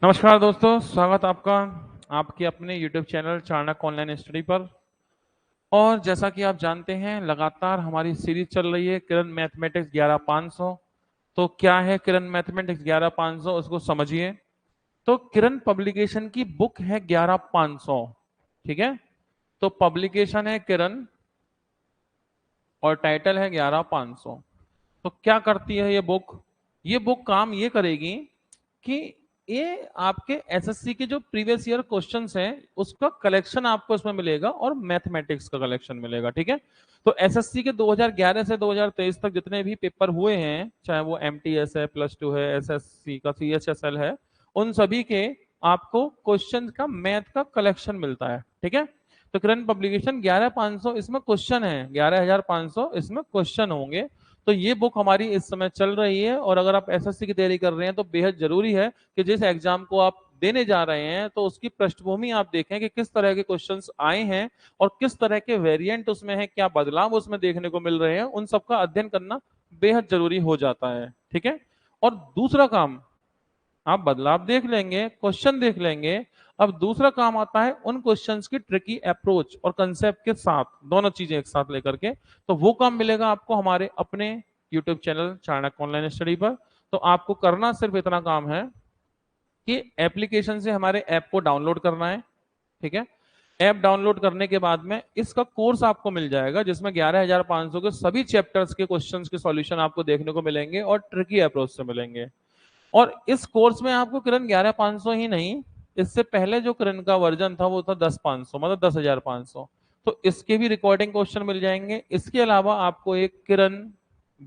नमस्कार दोस्तों, स्वागत आपका आपके अपने YouTube channel Chanakya online study पर। और जैसा कि आप जानते हैं, लगातार हमारी सीरीज चल रही है किरण मैथमेटिक्स 11500। तो क्या है किरण मैथमेटिक्स 11500, उसको समझिए। तो किरण पब्लिकेशन की बुक है 11500, ठीक है। तो पब्लिकेशन है किरण और टाइटल है 11500। तो क्या करती है ये बुक? ये बुक काम ये करेगी कि ये आपके एसएससी के जो प्रीवियस ईयर क्वेश्चंस हैं उसका कलेक्शन आपको इसमें मिलेगा और मैथमेटिक्स का कलेक्शन मिलेगा, ठीक है। तो एसएससी के 2011 से 2023 तक जितने भी पेपर हुए हैं, चाहे वो एमटीएस है, +2 है, एसएससी का सीएचएसएल है, उन सभी के आपको क्वेश्चन का मैथ का कलेक्शन मिलता है, ठीक है। तो करंट पब्लिकेशन 11500, इसमें क्वेश्चन है 11500, इसमें क्वेश्चन होंगे। तो ये बुक हमारी इस समय चल रही है। और अगर आप एसएससी की तैयारी कर रहे हैं तो बेहद जरूरी है कि जिस एग्जाम को आप देने जा रहे हैं तो उसकी पृष्ठभूमि आप देखें कि किस तरह के क्वेश्चंस आए हैं और किस तरह के वेरिएंट उसमें है, क्या बदलाव उसमें देखने को मिल रहे हैं, उन सबका अध्ययन करना बेहद जरूरी हो जाता है, ठीक है। और दूसरा काम, आप बदलाव देख लेंगे, क्वेश्चन देख लेंगे, अब दूसरा काम आता है उन क्वेश्चंस की ट्रिकी अप्रोच और कंसेप्ट के साथ, दोनों चीजें एक साथ लेकर के। तो वो काम मिलेगा आपको हमारे अपने YouTube channel Chanakya online study पर। तो आपको करना सिर्फ इतना काम है कि एप्लीकेशन से हमारे ऐप को डाउनलोड करना है, ठीक है। ऐप डाउनलोड करने के बाद में इसका कोर्स आपको मिल जाएगा जिसमें 11500 के सभी चैप्टर्स के क्वेश्चंस के सॉल्यूशन आपको देखने को मिलेंगे और ट्रिकी अप्रोच से मिलेंगे। और इस कोर्स में आपको किरण 11500 ही नहीं, इससे पहले जो किरण का वर्जन था वो था 10500, मतलब 10500। तो इसके भी रिकॉर्डिंग क्वेश्चन मिल जाएंगे। इसके अलावा आपको एक किरण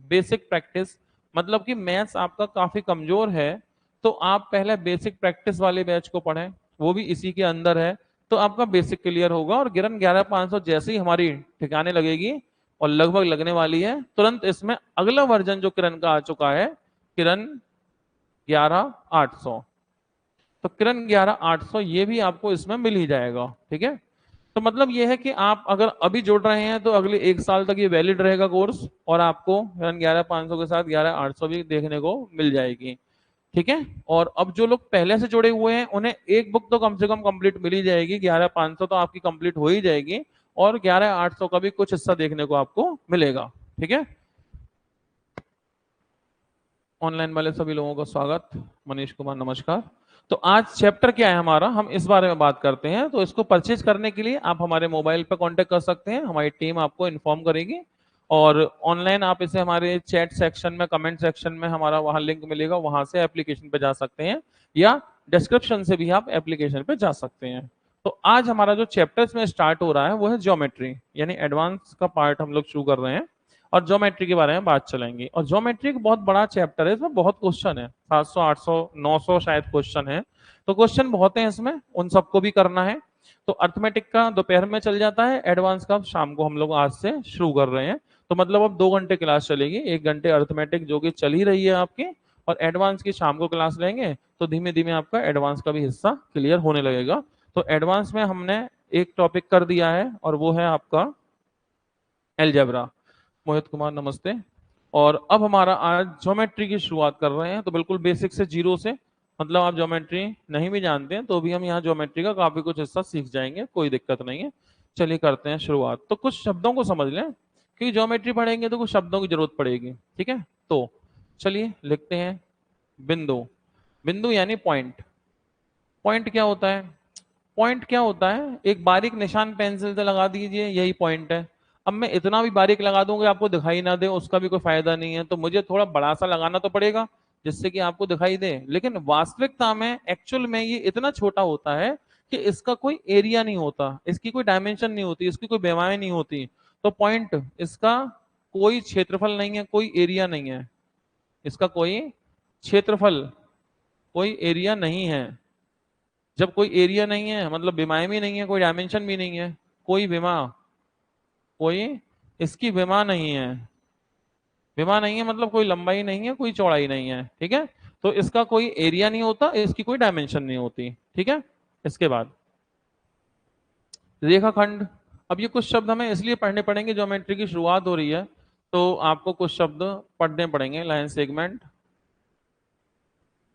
बेसिक प्रैक्टिस, मतलब कि मैथ्स आपका काफी कमजोर है तो आप पहले बेसिक प्रैक्टिस वाले बैच को पढ़ें, वो भी इसी के अंदर है। तो आपका बेसिक क्लियर होगा और किरण 11500 जैसे ही हमारी ठिकाने लगेगी और लगभग लगने वाली है, तुरंत इसमें अगला वर्जन जो किरण का आ चुका है, किरण 11800। तो किरण 11800 ये भी आपको इसमें मिल ही जाएगा, ठीक है। तो मतलब ये है कि आप अगर अभी जुड़ रहे हैं तो अगले 1 साल तक ये वैलिड रहेगा कोर्स, और आपको किरण 11500 के साथ 11800 भी देखने को मिल जाएगी, ठीक है। और अब जो लोग पहले से जुड़े हुए हैं उन्हें एक बुक तो कम से कम कंप्लीट मिल ही जाएगी, 11500 तो आपकी कंप्लीट हो ही जाएगी, और 11800 का भी कुछ हिस्सा देखने को आपको मिलेगा, ठीक है। ऑनलाइन वाले सभी लोगों का स्वागत। मनीष कुमार, नमस्कार। तो आज चैप्टर क्या है हमारा, हम इस बारे में बात करते हैं। तो इसको परचेज करने के लिए आप हमारे मोबाइल पर कांटेक्ट कर सकते हैं, हमारी टीम आपको इन्फॉर्म करेगी। और ऑनलाइन आप इसे हमारे चैट सेक्शन में, कमेंट सेक्शन में हमारा वहां लिंक मिलेगा, वहां से एप्लीकेशन पे जा सकते हैं, या डिस्क्रिप्शन से भी आप एप्लीकेशन पे जा सकते हैं। तो आज हमारा जो चैप्टर में स्टार्ट हो रहा है वो है ज्योमेट्री, यानी एडवांस का पार्ट हम लोग शुरू कर रहे हैं। और ज्योमेट्री के बारे में बात चलेंगी। और ज्योमेट्री एक बहुत बड़ा चैप्टर है, इसमें बहुत क्वेश्चन है, 700 800 900 शायद क्वेश्चन है। तो क्वेश्चन बहुत हैं इसमें, उन सबको भी करना है। तो अर्थमेटिक का दोपहर में चल जाता है, एडवांस का शाम को हम लोग आज से शुरू कर रहे हैं। तो मतलब अब 2 घंटे क्लास चलेगी, 1 घंटे अर्थमेटिक जो कि चल ही रही है आपकी, और एडवांस की शाम को क्लास लेंगे। तो धीमे धीमे आपका एडवांस का भी हिस्सा क्लियर होने लगेगा। तो एडवांस में हमने एक टॉपिक कर दिया है और वो है आपका एलजेब्रा। मोहित कुमार, नमस्ते। और अब हमारा आज ज्योमेट्री की शुरुआत कर रहे हैं, तो बिल्कुल बेसिक से, जीरो से। मतलब आप ज्योमेट्री नहीं भी जानते हैं तो भी हम यहाँ ज्योमेट्री का काफी कुछ हिस्सा सीख जाएंगे, कोई दिक्कत नहीं है। चलिए करते हैं शुरुआत। तो कुछ शब्दों को समझ लें, क्योंकि ज्योमेट्री पढ़ेंगे तो कुछ शब्दों की जरूरत पड़ेगी, ठीक है। तो चलिए लिखते हैं बिंदु। बिंदु यानी पॉइंट। पॉइंट क्या होता है? पॉइंट क्या होता है? एक बारीक निशान पेंसिल से लगा दीजिए, यही पॉइंट है। अब मैं इतना भी बारीक लगा दूंगा आपको दिखाई ना दे, उसका भी कोई फायदा नहीं है। तो मुझे थोड़ा बड़ा सा लगाना तो पड़ेगा जिससे कि आपको दिखाई दे। लेकिन वास्तविकता में, एक्चुअल में ये इतना छोटा होता है कि इसका कोई एरिया नहीं होता, इसकी कोई डायमेंशन नहीं होती, इसकी कोई बेमाएं नहीं होती। तो पॉइंट, इसका कोई क्षेत्रफल नहीं है, कोई एरिया नहीं है। इसका कोई क्षेत्रफल, कोई एरिया नहीं है। जब कोई एरिया नहीं है मतलब विमाएं भी नहीं है, कोई डायमेंशन भी नहीं है, कोई विमा, कोई इसकी विमा नहीं है। विमा नहीं है मतलब कोई लंबाई नहीं है, कोई चौड़ाई नहीं है, ठीक है। तो इसका कोई एरिया नहीं होता, इसकी कोई डायमेंशन नहीं होती, ठीक है। इसके बाद रेखाखंड। अब ये कुछ शब्द हमें इसलिए पढ़ने पड़ेंगे, ज्योमेट्री की शुरुआत हो रही है तो आपको कुछ शब्द पढ़ने पड़ेंगे। Line segment,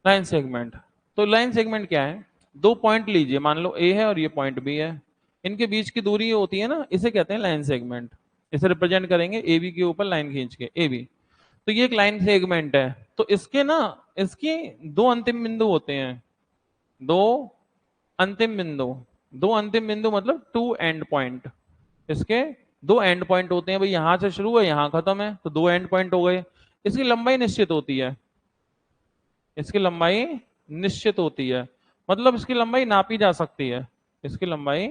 line segment. तो लाइन सेगमेंट क्या है? दो पॉइंट लीजिए, मान लो ए है और ये पॉइंट बी है, इनके बीच की दूरी ये होती है ना, इसे कहते हैं लाइन सेगमेंट। इसे रिप्रेजेंट करेंगे ए बी के ऊपर लाइन खींच के, ए बी। तो ये एक लाइन सेगमेंट है। तो इसके ना, इसके दो अंतिम बिंदु होते हैं, दो अंतिम बिंदु। दो अंतिम बिंदु मतलब टू एंड पॉइंट। इसके दो एंड पॉइंट होते हैं भाई, यहां से शुरू है यहां खत्म है, तो दो एंड पॉइंट हो गए। इसकी लंबाई निश्चित होती है, इसकी लंबाई निश्चित होती है, मतलब इसकी लंबाई नापी जा सकती है। इसकी लंबाई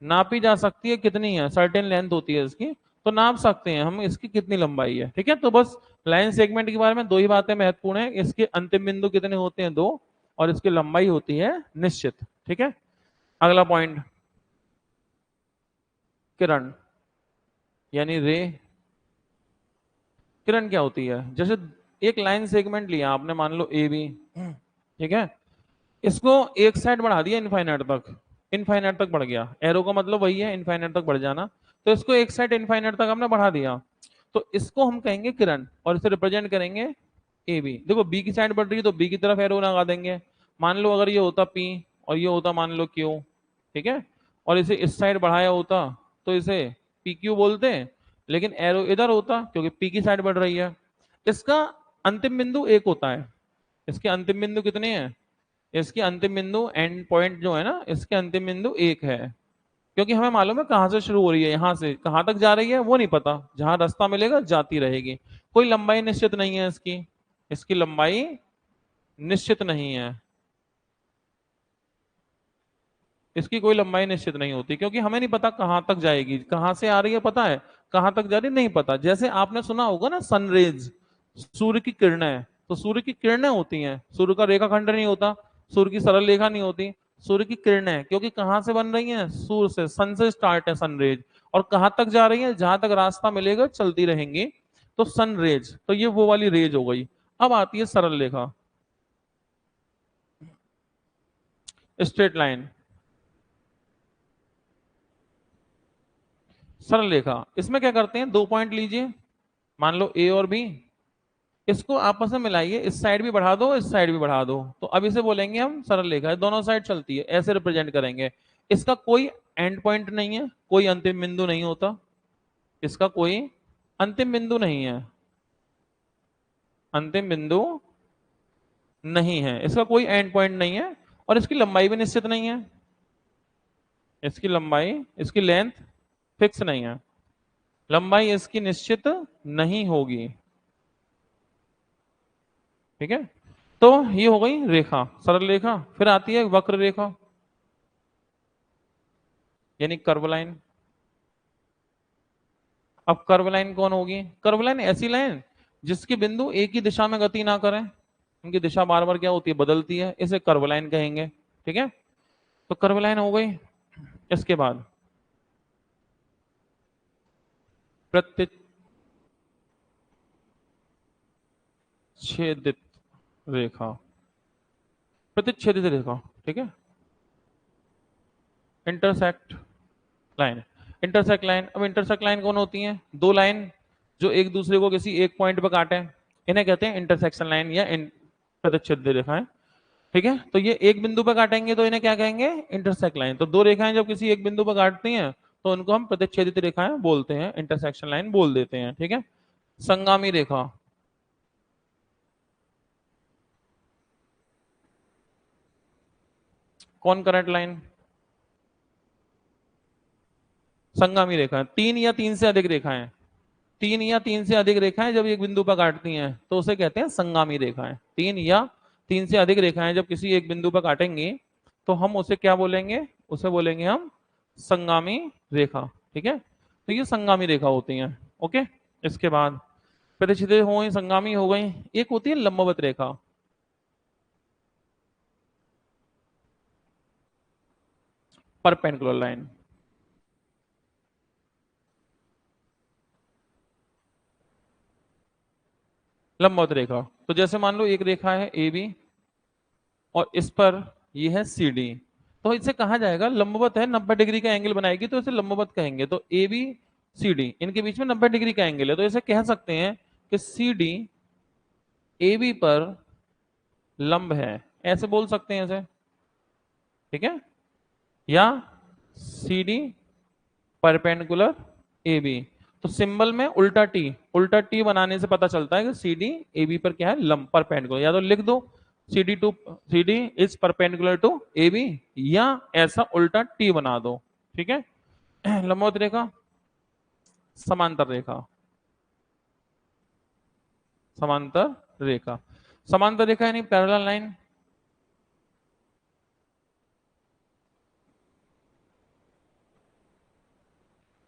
नापी जा सकती है, कितनी है, सर्टेन लेंथ होती है इसकी, तो नाप सकते हैं हम इसकी कितनी लंबाई है। ठीक है, तो बस लाइन सेगमेंट के बारे में दो ही बातें महत्वपूर्ण है, इसके अंतिम बिंदु कितने होते हैं, दो, और इसकी लंबाई होती है निश्चित। ठीक है, अगला पॉइंट, किरण यानी रे। किरण क्या होती है? जैसे एक लाइन सेगमेंट लिया आपने, मान लो ए बी, ठीक है, इसको एक साइड बढ़ा दिया इनफाइनाइट तक, इनफाइनाइट तक बढ़ गया, एरो का मतलब वही है इनफाइनाइट तक बढ़ जाना। तो इसको एक साइड इनफाइनाइट तक हमने बढ़ा दिया, तो इसको हम कहेंगे किरण, और इसे रिप्रेजेंट करेंगे ए बी। देखो बी की साइड बढ़ रही है तो बी की तरफ एरो लगा देंगे। मान लो अगर ये होता पी और ये होता मान लो क्यू, ठीक है, और इसे इस साइड बढ़ाया होता तो इसे पी क्यू बोलते हैं, लेकिन एरो इधर होता क्योंकि पी की साइड बढ़ रही है। इसका अंतिम बिंदु एक होता है। इसके अंतिम बिंदु कितने हैं? इसके अंतिम बिंदु एंड पॉइंट जो है ना, इसके अंतिम बिंदु एक है, क्योंकि हमें मालूम है कहां से शुरू हो रही है, यहां से कहां तक जा रही है वो नहीं पता, जहां रास्ता मिलेगा जाती रहेगी। कोई लंबाई निश्चित नहीं है इसकी, इसकी लंबाई निश्चित नहीं है, इसकी कोई लंबाई निश्चित नहीं होती, क्योंकि हमें नहीं पता कहां तक जाएगी, कहां से आ रही है पता है, कहां तक जा रही है नहीं पता। जैसे आपने सुना होगा ना सनरेज, सूर्य की किरणें, तो सूर्य की किरणें होती हैं, सूर्य का रेखाखंड नहीं होता, सूर्य की सरल रेखा नहीं होती, सूर्य की किरणें, क्योंकि कहां से बन रही हैं, सूर्य से, सन से स्टार्ट है सनरेज, और कहां तक जा रही है, जहां तक रास्ता मिलेगा चलती रहेंगी, तो सनरेज, तो ये वो वाली रेज हो गई। अब आती है सरल रेखा, स्ट्रेट लाइन, सरल रेखा। इसमें क्या करते हैं, दो पॉइंट लीजिए, मान लो ए और बी, इसको आपस में मिलाइए, इस साइड भी बढ़ा दो इस साइड भी बढ़ा दो, तो अब इसे बोलेंगे हम सरल रेखा है, दोनों साइड चलती है, ऐसे रिप्रेजेंट करेंगे। इसका कोई एंड पॉइंट नहीं है, कोई अंतिम बिंदु नहीं होता, इसका कोई अंतिम बिंदु नहीं है, अंतिम बिंदु नहीं है, इसका कोई एंड पॉइंट नहीं है, और इसकी लंबाई भी निश्चित नहीं है, इसकी लंबाई, इसकी लेंथ फिक्स नहीं है, लंबाई इसकी निश्चित नहीं होगी। ठीक है, तो ये हो गई रेखा, सरल रेखा। फिर आती है वक्र रेखा, यानी कर्व लाइन। अब कर्व लाइन कौन होगी? कर्व लाइन ऐसी लाइन जिसके बिंदु एक ही दिशा में गति ना करें, उनकी दिशा बार बार क्या होती है, बदलती है, इसे कर्व लाइन कहेंगे। ठीक है, तो कर्व लाइन हो गई। इसके बाद प्रतिच्छेदित रेखा, प्रतिच्छेदित रेखा, ठीक है, इंटरसेक्ट लाइन, इंटरसेक्ट लाइन। अब इंटरसेक्ट लाइन कौन होती है? दो लाइन जो एक दूसरे को किसी एक पॉइंट पर काटे, इन्हें कहते हैं इंटरसेक्शन लाइन या प्रतिच्छेद रेखाएं। ठीक है, तो ये एक बिंदु पर काटेंगे तो इन्हें क्या कहेंगे? Intersect line. तो दो रेखाएं जब किसी एक बिंदु पर काटती हैं तो उनको हम प्रतिच्छेदित रेखाएं बोलते हैं, इंटरसेक्शन लाइन बोल देते हैं। ठीक है, संगामी रेखा, कौन करंट लाइन? संगामी रेखा, तीन या तीन से अधिक रेखाएं, तीन या तीन से अधिक रेखाएं जब एक बिंदु पर काटती हैं तो उसे कहते हैं संगामी रेखाएं। तीन या तीन से अधिक रेखाएं जब किसी एक बिंदु पर काटेंगी तो हम उसे क्या बोलेंगे? उसे बोलेंगे हम संगामी रेखा। ठीक है, तो ये संगामी रेखा होती हैं। ओके, इसके बाद प्रतिच्छेदित हो गई, संगामी हो गई, एक होती है लंबवत रेखा, परपेंडिकुलर लाइन। लंबवत रेखा, तो जैसे मान लो एक रेखा है ए बी और इस पर ये है सी डी, तो इसे कहा जाएगा लंबवत है, 90 डिग्री का एंगल बनाएगी तो इसे लंबवत कहेंगे। तो ए बी सी डी, इनके बीच में 90 डिग्री का एंगल है, तो इसे कह सकते हैं कि सी डी ए बी पर लंब है, ऐसे बोल सकते हैं ऐसे, ठीक है, या C D perpendicular A B. तो सिंबल में उल्टा टी बनाने से पता चलता है कि सी डी ए बी पर क्या है, लंब परपेंडिकुलर। या तो लिख दो C D is perpendicular to A B, या ऐसा उल्टा टी बना दो, ठीक है। लंबवत रेखा, समांतर रेखा, समांतर रेखा, समांतर रेखा यानी पैरेलल लाइन।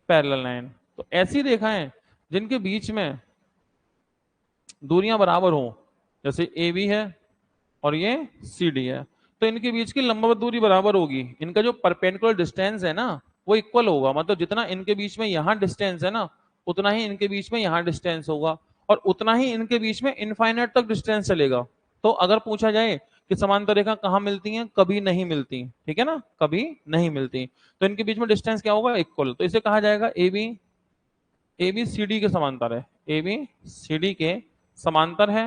पैरेलल लाइन तो ऐसी रेखाएं जिनके बीच में दूरियां बराबर हो, जैसे ए बी है और ये सी डी है, तो इनके बीच की लंबवत दूरी बराबर होगी। इनका जो परपेंडिकुलर डिस्टेंस है ना वो इक्वल होगा, मतलब जितना इनके बीच में यहाँ डिस्टेंस है ना उतना ही इनके बीच में यहाँ डिस्टेंस होगा, और उतना ही इनके बीच में इनफाइनाइट तक डिस्टेंस चलेगा। तो अगर पूछा जाए कि समांतर रेखा कहाँ मिलती हैं, कभी नहीं मिलती, ठीक है ना, कभी नहीं मिलती। तो इनके बीच में डिस्टेंस क्या होगा, इक्वल। तो इसे कहा जाएगा ए बी सी डी के समांतर है, ए बी सी डी के समांतर है,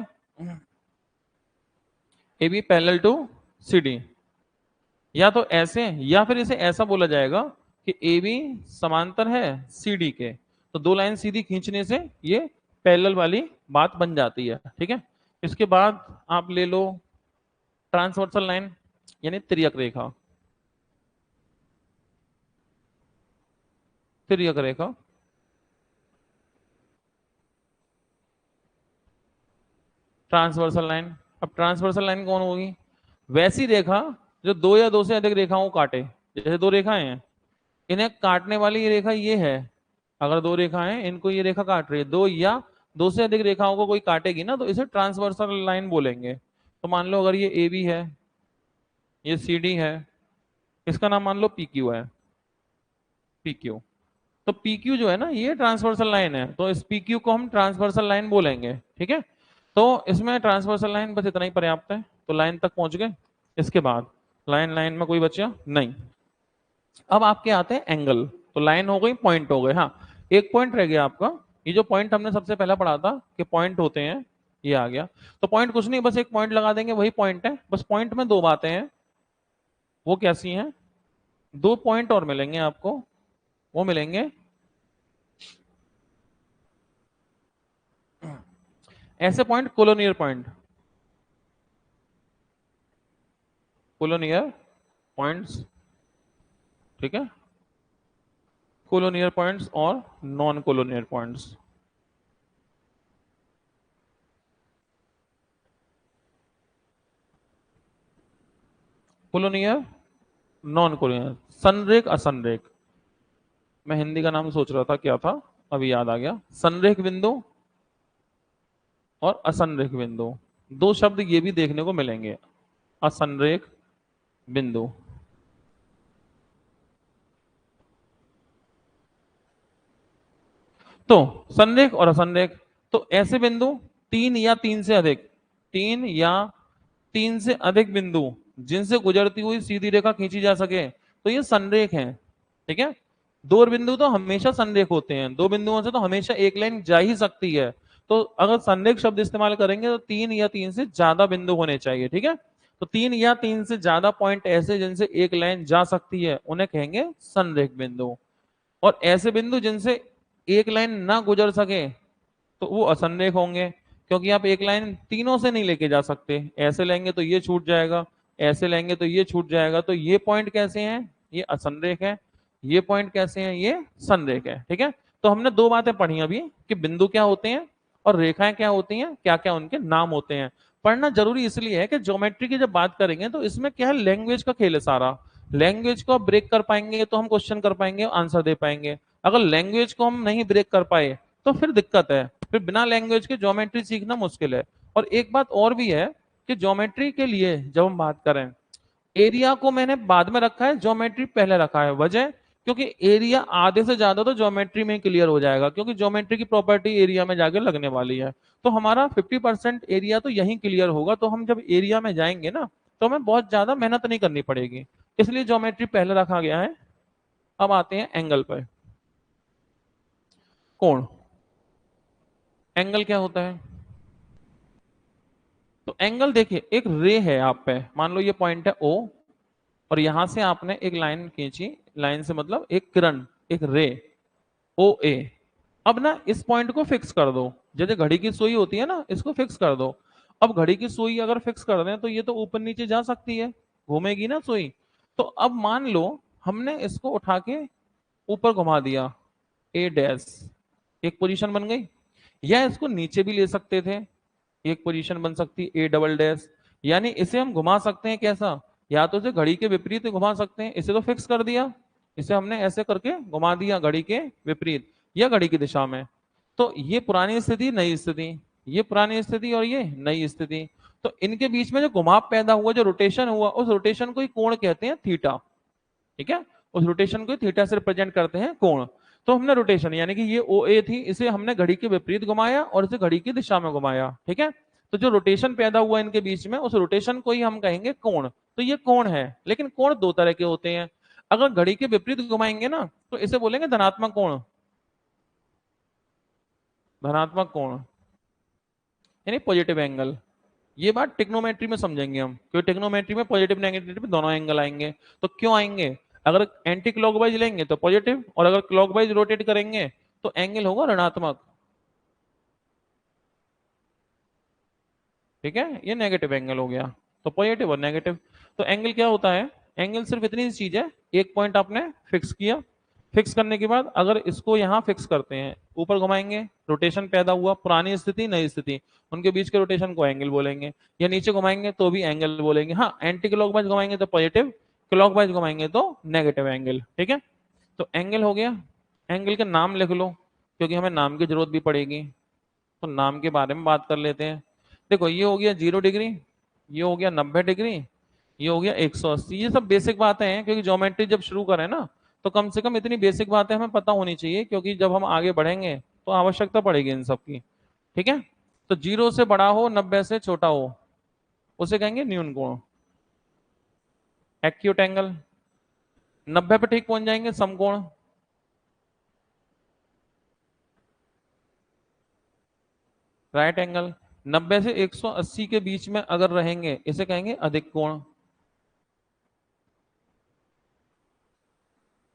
A B parallel to C D. या तो ऐसे, या फिर इसे ऐसा बोला जाएगा कि ए बी समांतर है सी डी के, तो दो लाइन सीधी खींचने से ये पैरेलल वाली बात बन जाती है, ठीक है। इसके बाद आप ले लो ट्रांसवर्सल लाइन यानी तिर्यक रेखा, तिर्यक रेखा, ट्रांसवर्सल लाइन। अब ट्रांसवर्सल लाइन कौन होगी, वैसी रेखा जो दो या दो से अधिक रेखाओं को काटे। जैसे दो रेखाएं हैं, इन्हें काटने वाली ये रेखा ये है, अगर दो रेखाएं हैं इनको ये रेखा काट रही है, दो या दो से अधिक रेखाओं को कोई काटेगी ना तो इसे ट्रांसवर्सल लाइन बोलेंगे। तो मान लो अगर ये ए बी है, ये सी डी है, इसका नाम मान लो पी क्यू है, पी क्यू। तो पी क्यू जो है ना ये ट्रांसवर्सल लाइन है, तो इस पी क्यू को हम ट्रांसवर्सल लाइन बोलेंगे, ठीक है। तो इसमें ट्रांसवर्सल लाइन बस इतना ही पर्याप्त है, तो लाइन तक पहुंच गए। इसके बाद लाइन लाइन में कोई बचा नहीं। अब आपके आते हैं एंगल। तो लाइन हो गई, पॉइंट हो गए, हाँ एक पॉइंट रह गया आपका। ये जो पॉइंट हमने सबसे पहला पढ़ा था कि पॉइंट होते हैं, ये आ गया। तो पॉइंट कुछ नहीं, बस एक पॉइंट लगा देंगे, वही पॉइंट है। बस पॉइंट में दो बातें हैं, वो कैसी हैं, दो पॉइंट और मिलेंगे आपको, वो मिलेंगे ऐसे पॉइंट, कोलोनियर पॉइंट, कोलोनियर पॉइंट्स, ठीक है, कोलोनियर पॉइंट्स और नॉन कोलोनियर पॉइंट्स। कोलोनियर, नॉन कोलोनियर, संरेख असंरेख। मैं हिंदी का नाम सोच रहा था क्या था, अभी याद आ गया, संरेख बिंदु और असंरेख बिंदु। दो शब्द ये भी देखने को मिलेंगे, असंरेख बिंदु। तो संरेख और असंरेख, तो ऐसे बिंदु तीन या तीन से अधिक, तीन या तीन से अधिक बिंदु जिनसे गुजरती हुई सीधी रेखा खींची जा सके, तो ये संरेख है, ठीक है। दो बिंदु तो हमेशा संरेख होते हैं, दो बिंदुओं से तो हमेशा एक लाइन जा ही सकती है। तो अगर संरेख शब्द इस्तेमाल करेंगे तो तीन या तीन से ज्यादा बिंदु होने चाहिए, ठीक है। तो तीन या तीन से ज्यादा पॉइंट ऐसे जिनसे एक लाइन जा सकती है उन्हें कहेंगे संरेख बिंदु। और ऐसे बिंदु जिनसे एक लाइन ना गुजर सके तो वो असंरेख होंगे, क्योंकि आप एक लाइन तीनों से नहीं लेके जा सकते, ऐसे लेंगे तो ये छूट जाएगा, ऐसे लेंगे तो ये छूट जाएगा। तो ये पॉइंट कैसे हैं, ये असंरेख है, ये पॉइंट कैसे हैं, ये संरेख है, ठीक है। तो हमने दो बातें पढ़ी अभी कि बिंदु क्या होते हैं और रेखाएं क्या होती हैं, क्या क्या उनके नाम होते हैं। पढ़ना जरूरी इसलिए है कि ज्योमेट्री की जब बात करेंगे तो इसमें क्या है, लैंग्वेज का खेल है सारा। लैंग्वेज को आप ब्रेक कर पाएंगे तो हम क्वेश्चन कर पाएंगे, आंसर दे पाएंगे। अगर लैंग्वेज को हम नहीं ब्रेक कर पाए तो फिर दिक्कत है, फिर बिना लैंग्वेज के ज्योमेट्री सीखना मुश्किल है। और एक बात और भी है कि ज्योमेट्री के लिए जब हम बात करें, एरिया को मैंने बाद में रखा है, ज्योमेट्री पहले रखा है। वजह, क्योंकि एरिया आधे से ज्यादा तो ज्योमेट्री में क्लियर हो जाएगा, क्योंकि ज्योमेट्री की प्रॉपर्टी एरिया में जाके लगने वाली है। तो हमारा 50% एरिया तो यहीं क्लियर होगा, तो हम जब एरिया में जाएंगे ना तो हमें बहुत ज्यादा मेहनत नहीं करनी पड़ेगी, इसलिए ज्योमेट्री पहले रखा गया है। अब आते हैं एंगल पर। कोण, एंगल क्या होता है, तो एंगल देखिए, एक रे है आप पे, मान लो ये पॉइंट है ओ, और यहां से आपने एक लाइन खींची, लाइन से मतलब एक किरण, एक रे ओ ए। अब ना इस पॉइंट को फिक्स कर दो, जैसे घड़ी की सुई होती है ना, इसको फिक्स कर दो। अब घड़ी की सुई अगर फिक्स कर दें तो ये तो ऊपर नीचे जा सकती है, घूमेगी ना सुई। तो अब मान लो हमने इसको उठा के ऊपर घुमा दिया, ए डैश, एक पोजीशन बन गई। या इसको नीचे भी ले सकते थे, एक पोजीशन बन सकती ए डबल डैश। यानी इसे हम घुमा सकते हैं कैसा, या तो इसे घड़ी के विपरीत घुमा सकते हैं, इसे तो फिक्स कर दिया, इसे हमने ऐसे करके घुमा दिया घड़ी के विपरीत या घड़ी की दिशा में। तो ये पुरानी स्थिति, नई स्थिति, ये पुरानी स्थिति और ये नई स्थिति। तो इनके बीच में जो घुमाव पैदा हुआ, जो रोटेशन हुआ, उस रोटेशन को ही कोण कहते हैं, थीटा। ठीक है, उस रोटेशन को थीटा से रिप्रेजेंट करते हैं, कोण। तो हमने रोटेशन, यानी कि ये ओ ए थी, इसे हमने घड़ी के विपरीत घुमाया और इसे घड़ी की दिशा में घुमाया। ठीक है, तो जो रोटेशन पैदा हुआ इनके बीच में, उस रोटेशन को ही हम कहेंगे कोण। तो ये कोण है, लेकिन कोण दो तरह के होते हैं। अगर घड़ी के विपरीत घुमाएंगे ना तो इसे बोलेंगे धनात्मक कोण, धनात्मक कोण यानी पॉजिटिव एंगल। ये बात टिग्नोमेट्री में समझेंगे हम, क्योंकि टिग्नोमेट्री में पॉजिटिव नेगेटिव दोनों एंगल आएंगे। तो क्यों आएंगे, अगर एंटी क्लॉकवाइज लेंगे तो पॉजिटिव, और अगर क्लॉकवाइज रोटेट करेंगे तो एंगल होगा ऋणात्मक। ठीक है, ये नेगेटिव एंगल हो गया। तो पॉजिटिव और नेगेटिव। तो एंगल क्या होता है, एंगल सिर्फ इतनी सी चीज है, एक पॉइंट आपने फिक्स किया, फिक्स करने के बाद अगर इसको यहां फिक्स करते हैं, ऊपर घुमाएंगे, रोटेशन पैदा हुआ, पुरानी स्थिति नई स्थिति, उनके बीच के रोटेशन को एंगल बोलेंगे। या नीचे घुमाएंगे तो भी एंगल बोलेंगे। हाँ, एंटी क्लॉकवाइज घुमाएंगे तो पॉजिटिव, क्लॉकवाइज घुमाएंगे तो नेगेटिव एंगल। ठीक है, तो एंगल हो गया। एंगल के नाम लिख लो, क्योंकि हमें नाम की जरूरत भी पड़ेगी। तो नाम के बारे में बात कर लेते हैं। देखो, ये हो गया 0 डिग्री, ये हो गया 90 डिग्री, ये हो गया 180। ये सब बेसिक बातें हैं, क्योंकि ज्योमेट्री जब शुरू करें ना तो कम से कम इतनी बेसिक बातें हमें पता होनी चाहिए, क्योंकि जब हम आगे बढ़ेंगे तो आवश्यकता पड़ेगी इन सब की। ठीक है, तो 0 से बड़ा हो, 90 से छोटा हो, उसे कहेंगे न्यून कोण, एक्यूट एंगल। 90 पे ठीक पहुंच जाएंगे, समकोण। Right angle. 90 से 180 के बीच में अगर रहेंगे इसे कहेंगे अधिक कोण,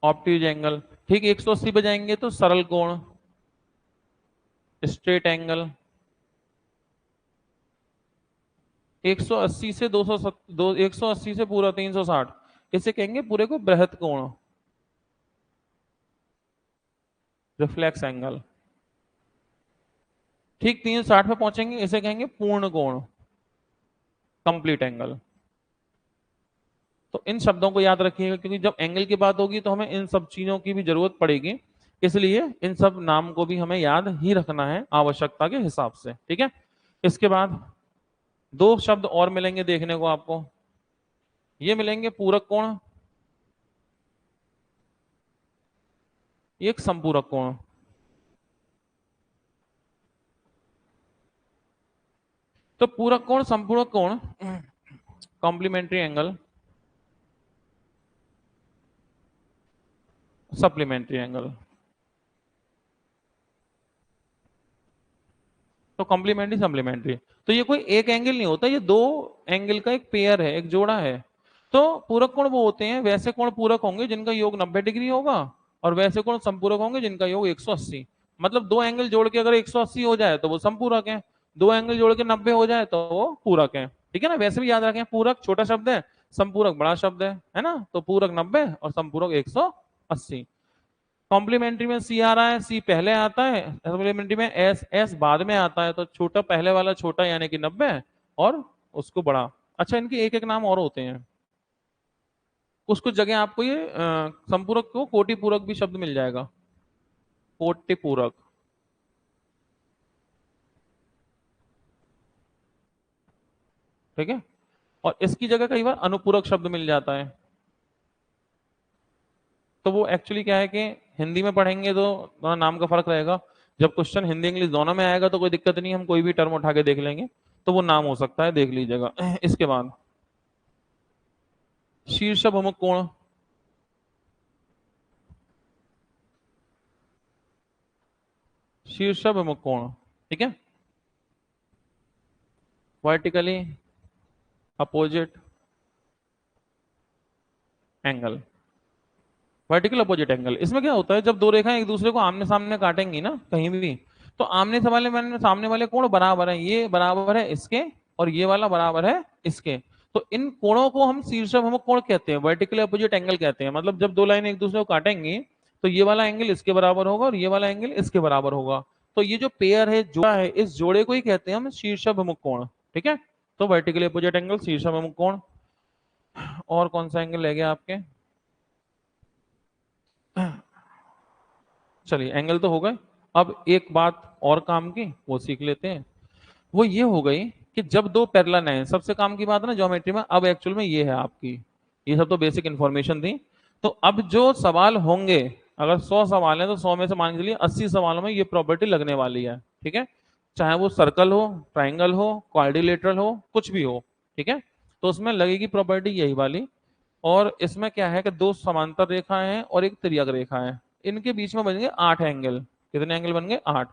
ऑप्टिज एंगल। ठीक 180 पे जाएंगे तो सरल कोण, स्ट्रेट एंगल। 180 से 180 से पूरा 360, इसे कहेंगे पूरे को बृहत कोण, रिफ्लेक्स एंगल। ठीक 360 पे पहुंचेंगे इसे कहेंगे पूर्ण कोण, कंप्लीट एंगल। तो इन शब्दों को याद रखिएगा, क्योंकि जब एंगल की बात होगी तो हमें इन सब चीजों की भी जरूरत पड़ेगी। इसलिए इन सब नाम को भी हमें याद ही रखना है आवश्यकता के हिसाब से। ठीक है, इसके बाद दो शब्द और मिलेंगे देखने को आपको, ये मिलेंगे पूरक कोण, एक संपूरक कोण। तो पूरक कोण, संपूरक कोण, कॉम्प्लीमेंट्री एंगल, सप्लीमेंट्री एंगल। तो कॉम्प्लीमेंट्री, सप्लीमेंट्री, तो ये कोई एक एंगल नहीं होता, ये दो एंगल का एक पेयर है, एक जोड़ा है। तो पूरक कोण वो होते हैं, वैसे कोण पूरक होंगे जिनका योग 90 डिग्री होगा, और वैसे कोण संपूरक होंगे जिनका योग 180। मतलब दो एंगल जोड़ के अगर 180 हो जाए तो वो संपूरक है, दो एंगल जोड़ के 90 हो जाए तो वो पूरक है। ठीक है ना, वैसे भी याद रखें, पूरक छोटा शब्द है, संपूरक बड़ा शब्द है ना। तो पूरक 90 और संपूरक 180। कॉम्प्लीमेंट्री में सी आ रहा है, सी पहले आता है, सप्लीमेंट्री में एस, एस बाद में आता है। तो छोटा पहले वाला छोटा यानी कि 90, और उसको बड़ा। अच्छा, इनके एक एक नाम और होते हैं, कुछ कुछ जगह आपको ये संपूरक को कोटि पूरक भी शब्द मिल जाएगा, कोटि पूरक। ठीक है, और इसकी जगह कई बार अनुपूरक शब्द मिल जाता है। तो वो एक्चुअली क्या है कि हिंदी में पढ़ेंगे तो थोड़ा नाम का फर्क रहेगा, जब क्वेश्चन हिंदी इंग्लिश दोनों में आएगा तो कोई दिक्कत नहीं, हम कोई भी टर्म उठा के देख लेंगे, तो वो नाम हो सकता है, देख लीजिएगा। इसके बाद शीर्ष भमुख कोण, शीर्ष विमुख कोण। ठीक है, vertically opposite angle. Vertical opposite angle, इसमें क्या होता है, जब दो रेखाएं एक दूसरे को आमने सामने काटेंगी ना कहीं भी, तो सामने वाले कोण बराबर है, ये बराबर है इसके और ये वाला बराबर है इसके। तो इन कोणों को हम शीर्षाभिमुख कोण कहते हैं, वर्टिकल अपोजिट एंगल कहते हैं। मतलब जब दो लाइन एक दूसरे को काटेंगी तो ये वाला एंगल इसके बराबर होगा और ये वाला एंगल इसके बराबर होगा। तो ये जो पेयर है, जोड़ा है, इस जोड़े को ही कहते हैं हम शीर्षाभिमुख कोण। ठीक है, तो वर्टिकल अपोजिट एंगल, शीर्षाभिमुख कोण। और कौन सा एंगल रह गया आपके? चलिए एंगल तो हो गए। अब एक बात और काम की वो सीख लेते हैं। वो ये हो गई कि जब दो पैरेलल हैं, सबसे काम की बात है ना ज्योमेट्री में। अब एक्चुअल में ये है आपकी, ये सब तो बेसिक इंफॉर्मेशन थी। तो अब जो सवाल होंगे, अगर 100 सवाल हैं तो 100 में से मान के चलिए 80 सवालों में ये प्रॉपर्टी लगने वाली है। ठीक है, चाहे वो सर्कल हो, ट्राइंगल हो, क्वाड्रिलेटरल हो, कुछ भी हो। ठीक है, तो उसमें लगेगी प्रॉपर्टी यही वाली। और इसमें क्या है कि दो समांतर रेखाएं हैं और एक तिर्यक रेखा है, इनके बीच में बनेंगे 8 एंगल। कितने एंगल बन गए? 8।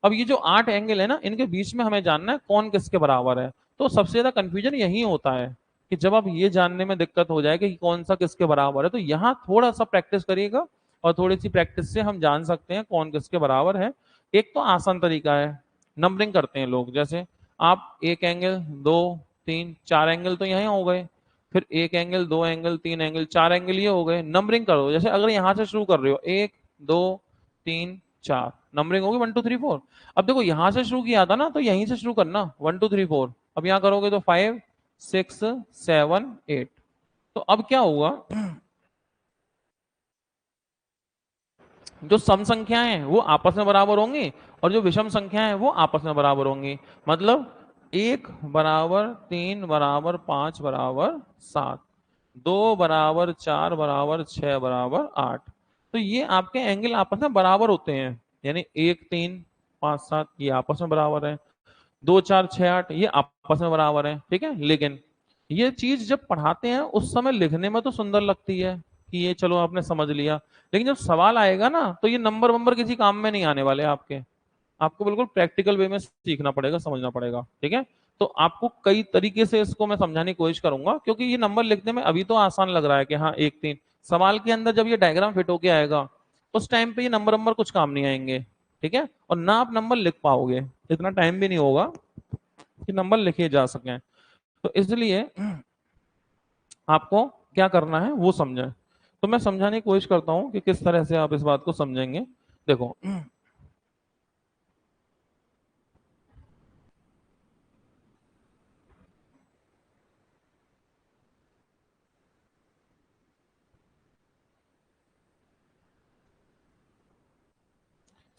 अब ये जो 8 एंगल है ना, इनके बीच में हमें जानना है कौन किसके बराबर है। तो सबसे ज्यादा कंफ्यूजन यही होता है कि जब आप ये जानने में दिक्कत हो जाए कि कौन सा किसके बराबर है, तो यहाँ थोड़ा सा प्रैक्टिस करिएगा और थोड़ी सी प्रैक्टिस से हम जान सकते हैं कौन किसके बराबर है। एक तो आसान तरीका है, नंबरिंग करते हैं लोग। जैसे आप एक एंगल, दो, तीन, चार एंगल तो यहाँ हो गए, फिर एक एंगल, दो एंगल, तीन एंगल, चार एंगल, ये हो गए। नंबरिंग करो, जैसे अगर यहां से शुरू कर रहे हो, एक, दो, तीन, चार, नंबरिंग होगी 1 2 3 4। अब देखो यहां से शुरू किया था ना, तो यहीं से शुरू करना 1 2 3 4। अब यहां करोगे तो 5 6 7 8। तो अब क्या हुआ, जो सम संख्याएं हैं वो आपस में बराबर होंगी और जो विषम संख्याएं हैं वो आपस में बराबर होंगी। मतलब 1 बराबर 3 बराबर 5 बराबर 7, 2 बराबर 4 बराबर 6 बराबर 8। तो ये आपके एंगल आपस में बराबर होते हैं, यानी 1 3 5 7 ये आपस में बराबर है, 2 4 6 8 ये आपस में बराबर है। ठीक है, लेकिन ये चीज जब पढ़ाते हैं उस समय लिखने में तो सुंदर लगती है कि ये चलो आपने समझ लिया, लेकिन जब सवाल आएगा ना तो ये नंबर वंबर किसी काम में नहीं आने वाले आपके। आपको बिल्कुल प्रैक्टिकल वे में सीखना पड़ेगा, समझना पड़ेगा। ठीक है, तो आपको कई तरीके से इसको मैं समझाने की कोशिश करूंगा, क्योंकि ये नंबर लिखने में अभी तो आसान लग रहा है कि हाँ 1 3, सवाल के अंदर जब ये डायग्राम फिट होके आएगा उस टाइम पे ये नंबर नंबर कुछ काम नहीं आएंगे। ठीक है, और ना आप नंबर लिख पाओगे, इतना टाइम भी नहीं होगा कि नंबर लिखे जा सकें। तो इसलिए आपको क्या करना है वो समझें। तो मैं समझाने की कोशिश करता हूं कि किस तरह से आप इस बात को समझेंगे। देखो,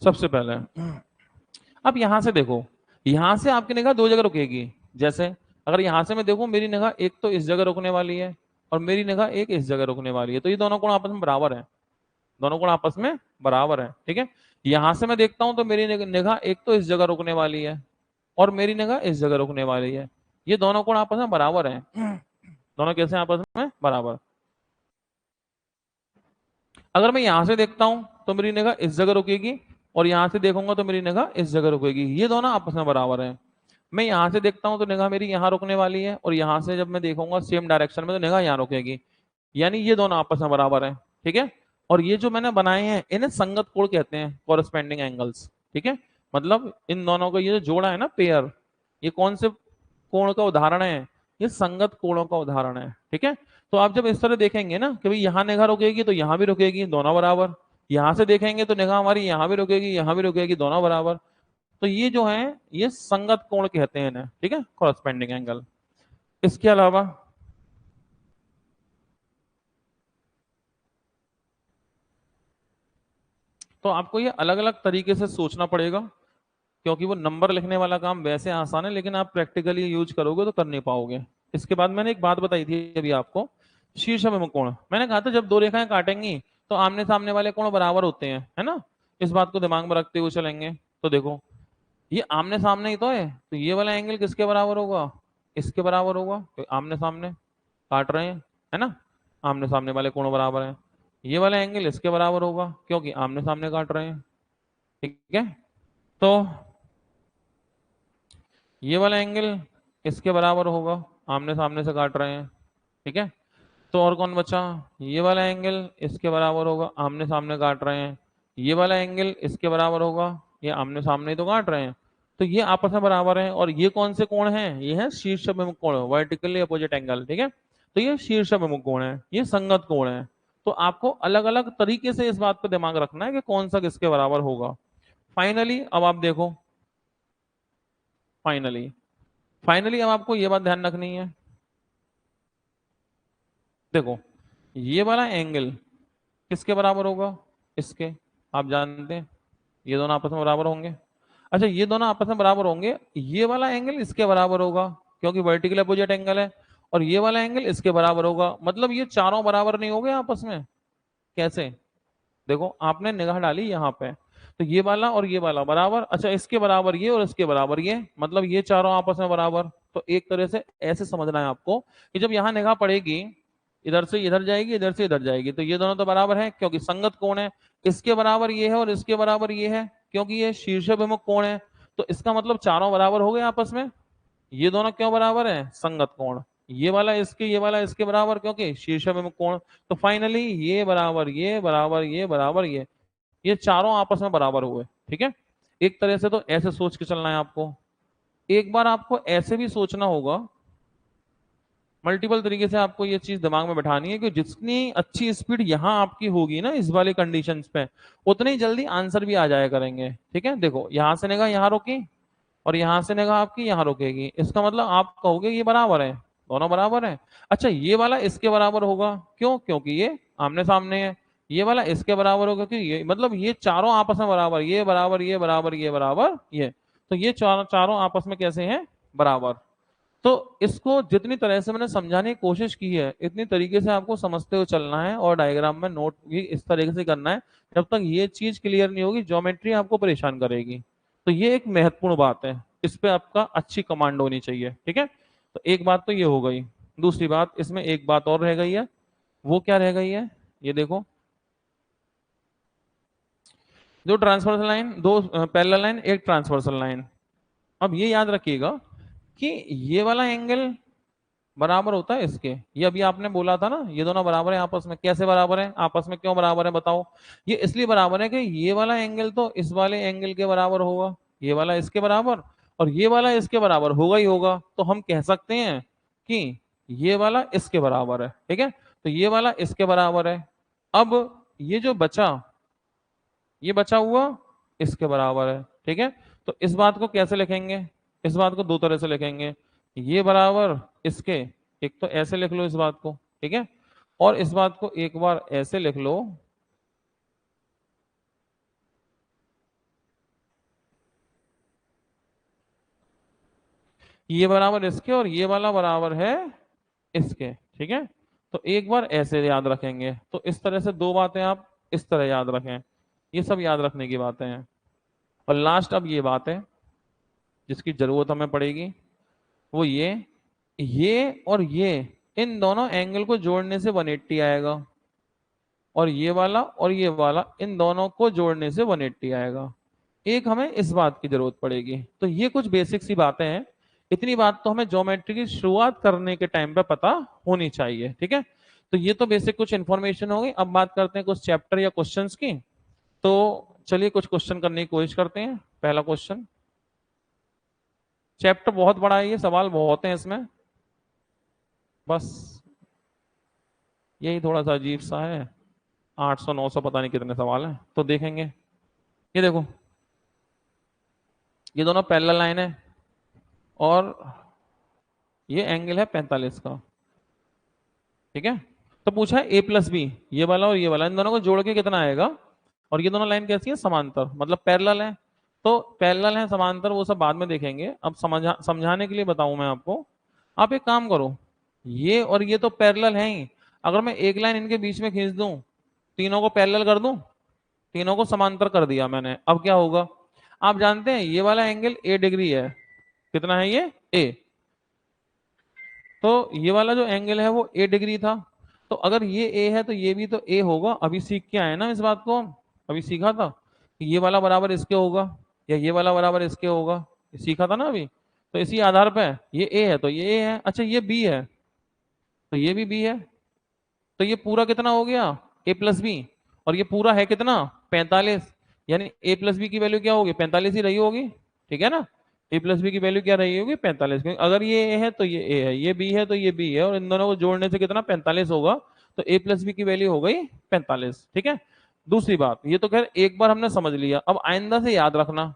सबसे पहले अब यहां से देखो, यहां से आपकी निगाह दो जगह रुकेगी। जैसे अगर यहां से मैं देखूं, मेरी निगाह एक तो इस जगह रुकने वाली है और मेरी निगाह एक इस जगह रुकने वाली है, तो ये दोनों कोण आपस में बराबर है। दोनों कोण आपस में बराबर है। ठीक है, यहां से मैं देखता हूं तो मेरी निगाह एक तो इस जगह रुकने वाली है और मेरी निगाह इस जगह रुकने वाली है। ये दोनों कोण आपस में बराबर है। दोनों कैसे आपस में बराबर? अगर मैं यहां से देखता हूं तो मेरी निगाह इस जगह रुकेगी और यहां से देखूंगा तो मेरी निगाह इस जगह रुकेगी, ये दोनों आपस में बराबर है। मैं यहां से देखता हूं तो निगाह मेरी यहां रुकने वाली है और यहां से जब मैं देखूंगा सेम डायरेक्शन में तो निगाह यहां रुकेगी, यानी ये दोनों आपस में बराबर है। ठीक है, और ये जो मैंने बनाए हैं इन्हें संगत कोण कहते हैं, कॉरस्पेंडिंग एंगल्स। ठीक है, मतलब इन दोनों का ये जो जोड़ा है ना, पेयर, ये कौन से कोण का उदाहरण है? ये संगत कोणों का उदाहरण है। ठीक है, तो आप जब इस तरह देखेंगे ना कि भाई यहाँ निगाह रुकेगी तो यहाँ भी रुकेगी, दोनों बराबर। यहाँ से देखेंगे तो निगाह हमारी यहाँ भी रुकेगी, यहाँ भी रुकेगी, दोनों बराबर। तो ये जो है ये संगत कोण कहते हैं इन्हें। ठीक है, कॉरस्पेंडिंग एंगल। इसके अलावा तो आपको ये अलग अलग तरीके से सोचना पड़ेगा, क्योंकि वो नंबर लिखने वाला काम वैसे आसान है लेकिन आप प्रैक्टिकली यूज करोगे तो कर नहीं पाओगे। इसके बाद मैंने एक बात बताई थी अभी आपको, शीर्षाभिमुख कोण। मैंने कहा था जब दो रेखाएं काटेंगी तो आमने सामने वाले कोण बराबर होते हैं, है ना। इस बात को दिमाग में रखते हुए चलेंगे। तो देखो ये आमने सामने ही तो है, तो ये वाला एंगल किसके बराबर होगा? इसके बराबर होगा, तो आमने सामने काट रहे हैं, है ना। आमने सामने वाले कोण बराबर हैं। ये वाला एंगल इसके बराबर होगा क्योंकि आमने सामने काट रहे हैं। ठीक है, तो ये वाला एंगल इसके बराबर होगा, आमने सामने से काट रहे हैं, ठीक है। तो और कौन बचा, ये वाला एंगल इसके बराबर होगा, आमने सामने काट रहे हैं। ये वाला एंगल इसके बराबर होगा, ये आमने सामने ही तो काट रहे हैं, तो ये आपस में बराबर है। और ये कौन से कोण हैं, ये है शीर्ष अभिमुख कोण, वर्टिकली अपोजिट एंगल, ठीक है। तो ये शीर्ष अभिमुख कोण है, ये संगत कोण है। तो आपको अलग अलग तरीके से इस बात पर दिमाग रखना है कि कौन सा किसके बराबर होगा। फाइनली अब आप देखो, फाइनली फाइनली अब आपको ये बात ध्यान रखनी है। देखो, ये वाला एंगल किसके बराबर होगा, इसके, आप जानते हैं ये दोनों आपस में बराबर होंगे। अच्छा, ये दोनों आपस में बराबर होंगे, ये वाला एंगल इसके बराबर होगा क्योंकि वर्टिकल अपोजिट एंगल है, और ये वाला एंगल इसके बराबर होगा, मतलब ये चारों बराबर नहीं हो गए आपस में। कैसे, देखो आपने निगाह डाली यहाँ पे, तो ये वाला और ये वाला बराबर, अच्छा इसके बराबर ये और इसके बराबर ये, मतलब ये चारों आपस में बराबर। तो एक तरह से ऐसे समझना है आपको कि जब यहाँ निगाह पड़ेगी, इधर से इधर जाएगी, इधर से इधर जाएगी, तो ये दोनों तो बराबर है क्योंकि संगत कोण है। इसके बराबर ये है और इसके बराबर ये है क्योंकि ये शीर्षाभिमुख कोण है। तो इसका मतलब चारों बराबर हो गए आपस में। ये दोनों क्यों बराबर है, संगत कोण। ये वाला इसके, ये वाला इसके बराबर क्योंकि शीर्षाभिमुख कोण। तो फाइनली ये बराबर, ये बराबर, ये बराबर, ये चारों आपस में बराबर हुए, ठीक है। एक तरह से तो ऐसे सोच के चलना है आपको। एक बार आपको ऐसे भी सोचना होगा, मल्टीपल तरीके से आपको ये चीज दिमाग में बैठानी है कि जितनी अच्छी स्पीड यहाँ आपकी होगी ना इस वाले कंडीशंस पे, उतनी जल्दी आंसर भी आ जाया करेंगे, ठीक है। देखो यहां से निगाह यहाँ रोकी और यहां से निगाह आपकी यहाँ रुकेगी, इसका मतलब आप कहोगे ये बराबर है, दोनों बराबर है। अच्छा, ये वाला इसके बराबर होगा, क्यों, क्योंकि ये आमने सामने है। ये वाला इसके बराबर होगा क्योंकि ये, मतलब ये चारों आपस में बराबर, ये बराबर, ये बराबर, ये बराबर, ये, तो ये चारों चारों आपस में कैसे हैं, बराबर। तो इसको जितनी तरह से मैंने समझाने की कोशिश की है, इतनी तरीके से आपको समझते हुए चलना है और डायग्राम में नोट भी इस तरीके से करना है। जब तक ये चीज क्लियर नहीं होगी, ज्योमेट्री आपको परेशान करेगी। तो ये एक महत्वपूर्ण बात है, इस पे आपका अच्छी कमांड होनी चाहिए, ठीक है। तो एक बात तो ये हो गई। दूसरी बात, इसमें एक बात और रह गई है, वो क्या रह गई है, ये देखो, दो ट्रांसवर्सल लाइन, दो पैरेलल लाइन, एक ट्रांसवर्सल लाइन। अब ये याद रखिएगा कि ये वाला एंगल बराबर होता है इसके, ये अभी आपने बोला था ना, ये दोनों बराबर है आपस में। कैसे बराबर है आपस में, क्यों बराबर है बताओ। ये इसलिए बराबर है कि ये वाला एंगल तो इस वाले एंगल के बराबर होगा, ये वाला इसके बराबर, और ये वाला इसके बराबर होगा ही होगा। तो हम कह सकते हैं कि ये वाला इसके बराबर है, ठीक है। तो ये वाला इसके बराबर है। अब ये जो बचा, ये बचा हुआ इसके बराबर है, ठीक है। तो इस बात को कैसे लिखेंगे, इस बात को दो तरह से लिखेंगे, ये बराबर इसके, एक तो ऐसे लिख लो इस बात को, ठीक है, और इस बात को एक बार ऐसे लिख लो, ये बराबर इसके और ये वाला बराबर है इसके, ठीक है। तो एक बार ऐसे याद रखेंगे, तो इस तरह से दो बातें आप इस तरह याद रखें, ये सब याद रखने की बातें हैं। और लास्ट अब ये बात है जिसकी जरूरत हमें पड़ेगी, वो ये और ये, इन दोनों एंगल को जोड़ने से 180 आएगा, और ये वाला और ये वाला, इन दोनों को जोड़ने से 180 आएगा। एक हमें इस बात की जरूरत पड़ेगी। तो ये कुछ बेसिक सी बातें हैं, इतनी बात तो हमें ज्योमेट्री की शुरुआत करने के टाइम पे पता होनी चाहिए, ठीक है। तो ये तो बेसिक कुछ इंफॉर्मेशन हो गई। अब बात करते हैं कुछ चैप्टर या क्वेश्चंस की। तो चलिए कुछ क्वेश्चन करने की कोशिश करते हैं। पहला क्वेश्चन, चैप्टर बहुत बड़ा है, ये सवाल बहुत हैं इसमें, बस यही थोड़ा सा अजीब सा है। 800 900 पता नहीं कितने सवाल हैं, तो देखेंगे। ये देखो, ये दोनों पैरेलल लाइन है और ये एंगल है 45 का, ठीक है। तो पूछा है ए प्लस बी, ये वाला और ये वाला, इन दोनों को जोड़ के कितना आएगा। और ये दोनों लाइन कैसी है, समांतर, मतलब पैरेलल है। तो पैरेलल है, समांतर, वो सब बाद में देखेंगे। अब समझाने के लिए बताऊं मैं आपको, आप एक काम करो, ये और ये तो पैरेलल है ही, अगर मैं एक लाइन इनके बीच में खींच दूं, तीनों को पैरेलल कर दूं, तीनों को समांतर कर दिया मैंने, अब क्या होगा। आप जानते हैं ये वाला एंगल ए डिग्री है, कितना है ये, ए। तो ये वाला जो एंगल है वो ए डिग्री था, तो अगर ये ए है तो ये भी तो ए होगा। अभी सीख के आए ना इस बात को हम, अभी सीखा था कि ये वाला बराबर इसके होगा या ये वाला बराबर इसके होगा, ये सीखा था ना अभी। तो इसी आधार पे ये ए है तो ये ए है। अच्छा ये बी है तो ये भी बी है। तो ये पूरा कितना हो गया, ए प्लस बी। और ये पूरा है कितना, 45। यानी ए प्लस बी की वैल्यू क्या होगी, 45 ही रही होगी। ठीक है ना, ए प्लस बी की वैल्यू क्या रही होगी, 45। क्योंकि अगर ये ए है तो ये ए है, ये बी है तो ये बी है, और इन दोनों को जोड़ने से कितना 45 होगा। तो ए प्लस बी की वैल्यू हो गई 45। ठीक है। दूसरी बात, ये तो खैर एक बार हमने समझ लिया, अब आइंदा से याद रखना,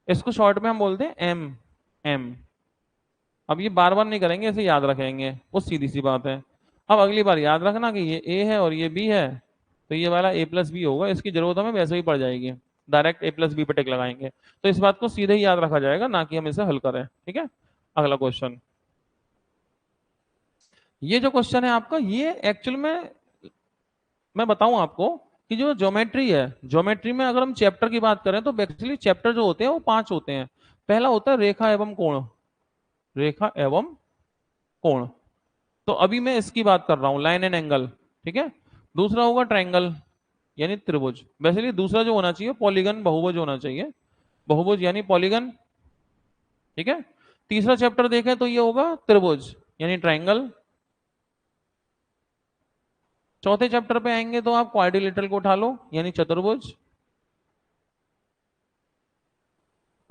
इसको शॉर्ट में हम बोलते हैं एम। एम। अब ये बार बार नहीं करेंगे, इसे याद रखेंगे, वो सीधी सी बात है। अब अगली बार याद रखना कि ये ए है और ये बी है, तो ये वाला ए प्लस बी होगा, इसकी जरूरत हमें वैसे ही पड़ जाएगी, डायरेक्ट ए प्लस बी पे टिक लगाएंगे। तो इस बात को सीधे ही याद रखा जाएगा, ना कि हम इसे हल करें। ठीक है। अगला क्वेश्चन, ये जो क्वेश्चन है आपका, ये एक्चुअल में मैं बताऊं आपको कि जो ज्योमेट्री है, ज्योमेट्री में अगर हम चैप्टर की बात करें तो एक्चुअली चैप्टर जो होते हैं वो 5 होते हैं। पहला होता है रेखा एवं कोण, रेखा एवं कोण। तो अभी मैं इसकी बात कर रहा हूं, लाइन एंड एंगल। ठीक है। दूसरा होगा ट्रायंगल यानी त्रिभुज। वैसे दूसरा जो होना चाहिए पॉलीगन, बहुभुज होना चाहिए, बहुभुज यानी पॉलीगन। ठीक है। तीसरा चैप्टर देखें तो ये होगा त्रिभुज यानी ट्रायंगल। चौथे चैप्टर पे आएंगे तो आप क्वाड्रिलेटरल को उठा लो यानी चतुर्भुज।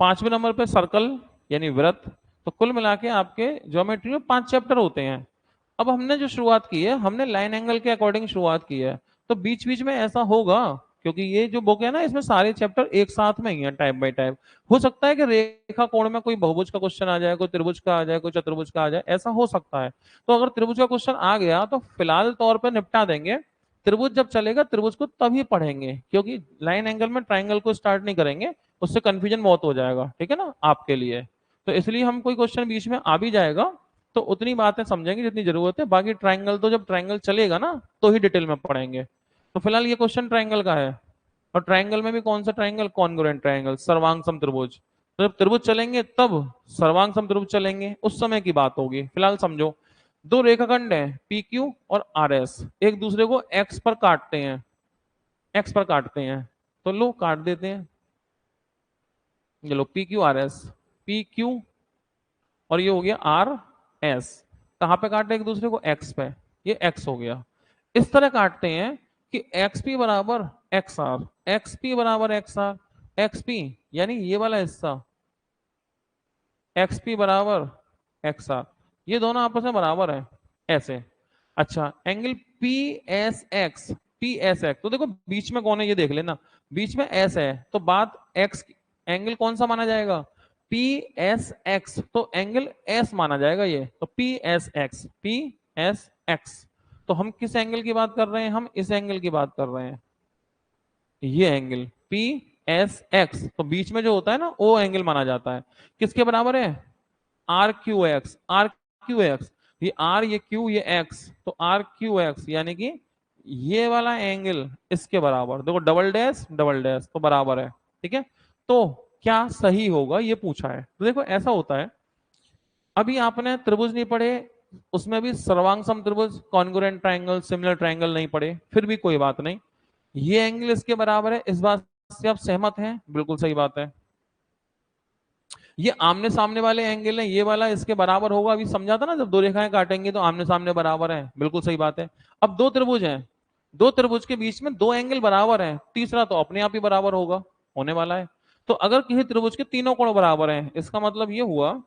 पांचवें नंबर पे सर्कल यानी वृत्त। तो कुल मिला के आपके ज्योमेट्री में 5 चैप्टर होते हैं। अब हमने जो शुरुआत की है, हमने लाइन एंगल के अकॉर्डिंग शुरुआत की है, तो बीच बीच में ऐसा होगा, क्योंकि ये जो बुक है ना, इसमें सारे चैप्टर एक साथ में ही है, टाइप बाय टाइप। हो सकता है कि रेखा कोण में कोई बहुभुज का क्वेश्चन आ जाए, कोई त्रिभुज का आ जाए, कोई चतुर्भुज का आ जाए, ऐसा हो सकता है। तो अगर त्रिभुज का क्वेश्चन आ गया तो फिलहाल तौर पर निपटा देंगे। त्रिभुज जब चलेगा त्रिभुज को तभी पढ़ेंगे, क्योंकि लाइन एंगल में ट्राइंगल को स्टार्ट नहीं करेंगे, उससे कंफ्यूजन बहुत हो जाएगा। ठीक है ना, आपके लिए। तो इसलिए हम कोई क्वेश्चन बीच में आ भी जाएगा तो उतनी बातें समझेंगे जितनी जरूरत है, बाकी ट्राइंगल तो जब ट्राइंगल चलेगा ना तो ही डिटेल में पढ़ेंगे। तो फिलहाल ये क्वेश्चन ट्राइंगल का है, और ट्राइंगल में भी कौन सा ट्राइंगल, कॉन्ग्रुएंट ट्राइंगल, सर्वांग समत्रिभुज। तो जब त्रिभुज चलेंगे तब सर्वांग समत्रिभुज चलेंगे, उस समय की बात होगी। फिलहाल समझो, दो रेखाखंड है पी क्यू और आर एस, एक दूसरे को एक्स पर काटते हैं, एक्स पर काटते हैं। तो लो काट देते हैं, चलो P Q R S, P Q और ये हो गया आर एस। कहां पे काटे एक दूसरे को, एक्स पे, ये एक्स हो गया। इस तरह काटते हैं कि एक्स पी बराबर एक्स आर, एक्स पी बराबर एक्स आर, एक्स पी यानी ये वाला हिस्सा, एक्स पी बराबर एक्स आर, ये दोनों आपस में बराबर है ऐसे। अच्छा angle P S x, P S x, तो देखो बीच में कौन है ये देख लेना, बीच में एस है, तो बात एक्स, एंगल कौन सा माना जाएगा, पी एस एक्स, तो एंगल एस माना जाएगा ये, तो P S x, P S x. तो हम किस एंगल की बात कर रहे हैं, हम इस एंगल की बात कर रहे हैं, ये एंगल पी एस एक्स। तो बीच में जो होता है ना वो एंगल माना जाता है, किसके बराबर है, R Q X, R Q X, ये आर ये क्यू ये एक्स, तो आर क्यू एक्स यानी कि ये वाला एंगल इसके बराबर, देखो डबल डैश तो बराबर है। ठीक है। तो क्या सही होगा ये पूछा है, तो देखो ऐसा होता है, अभी आपने त्रिभुज नहीं पढ़े, उसमें भी सर्वांग समत्रिभुज, कॉन्ग्रुएंट ट्रायंगल, सिमिलर ट्रायंगल नहीं पढ़े, फिर भी कोई बात नहीं, ये एंगल इसके बराबर है, इस बात से आप सहमत हैं, बिल्कुल सही बात है। ये आमने सामने वाले एंगल है, ये वाला इसके बराबर होगा, अभी समझा था ना, जब दो रेखाएं काटेंगे तो आमने सामने बराबर है, बिल्कुल सही बात है। अब दो त्रिभुज हैं, दो त्रिभुज के बीच में दो एंगल बराबर हैं, तीसरा तो अपने आप ही बराबर होगा, होने वाला है। तो अगर किसी त्रिभुज के तीनों कोण बराबर हैं, इसका मतलब ये हुआ